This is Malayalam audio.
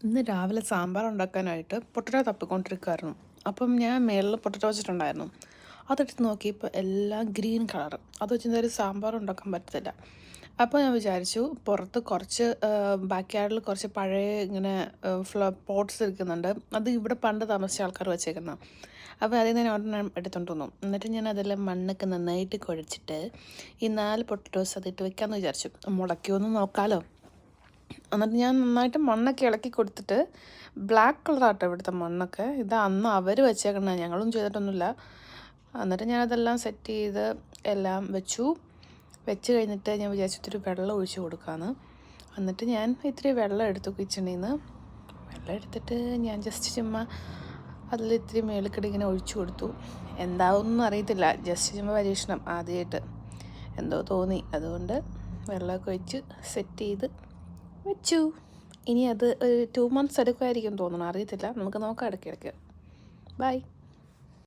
ഇന്ന് രാവിലെ സാമ്പാർ ഉണ്ടാക്കാനായിട്ട് പൊട്ടറ്റോ തപ്പിക്കൊണ്ടിരിക്കുമായിരുന്നു. അപ്പം ഞാൻ മേളിൽ പൊട്ടറ്റോ വെച്ചിട്ടുണ്ടായിരുന്നു. അതെടുത്ത് നോക്കിയപ്പോൾ എല്ലാം ഗ്രീൻ കളർ. അത് വെച്ച് എന്തായാലും സാമ്പാർ ഉണ്ടാക്കാൻ പറ്റത്തില്ല. അപ്പോൾ ഞാൻ വിചാരിച്ചു പുറത്ത് കുറച്ച് ബാക്ക് യാർഡിൽ കുറച്ച് പഴയ ഇങ്ങനെ പോട്ട്സ് ഇരിക്കുന്നുണ്ട്. അത് ഇവിടെ പണ്ട് താമസിച്ച ആൾക്കാർ വെച്ചേക്കുന്ന. അപ്പോൾ അതിൽ നിന്ന് ഞാൻ ഒരെണ്ണം എടുത്തുകൊണ്ട് വന്നു. എന്നിട്ട് ഞാൻ അതെല്ലാം മണ്ണൊക്കെ നന്നായിട്ട് കുഴച്ചിട്ട് ഈ 4 പൊട്ടറ്റോസ് അതിട്ട് വെക്കാമെന്ന് വിചാരിച്ചു. മുളയ്ക്കുമെന്ന് നോക്കാമല്ലോ. എന്നിട്ട് ഞാൻ നന്നായിട്ട് മണ്ണൊക്കെ ഇളക്കി കൊടുത്തിട്ട് ബ്ലാക്ക് കളറാട്ടോ ഇവിടുത്തെ മണ്ണൊക്കെ. ഇത് അന്ന് അവർ വെച്ചേക്കണ, ഞങ്ങളൊന്നും ചെയ്തിട്ടൊന്നുമില്ല. എന്നിട്ട് ഞാനതെല്ലാം സെറ്റ് ചെയ്ത് എല്ലാം വെച്ച് കഴിഞ്ഞിട്ട് ഞാൻ വിചാരിച്ചു ഇത്തിരി വെള്ളം ഒഴിച്ച് കൊടുക്കാമെന്ന്. എന്നിട്ട് ഞാൻ ഇത്തിരി വെള്ളം എടുത്തു കിച്ചണിൽ നിന്ന്. വെള്ളം എടുത്തിട്ട് ഞാൻ ജസ്റ്റ് ചുമ്മാ അതിൽ ഇത്തിരി മേളിക്കടി ഇങ്ങനെ ഒഴിച്ചു കൊടുത്തു. എന്താവുമെന്നൊന്നും അറിയത്തില്ല, ജസ്റ്റ് ചുമ്മാ പരീക്ഷണം ആദ്യമായിട്ട് എന്തോ തോന്നി. അതുകൊണ്ട് വെള്ളമൊക്കെ ഒഴിച്ച് സെറ്റ് ചെയ്ത് വെച്ചു. ഇനി അത് ഒരു 2 months എടുക്കുമായിരിക്കും തോന്നണം, അറിയത്തില്ല. നമുക്ക് നോക്കാം ഇടയ്ക്കിടയ്ക്ക്. ബൈ.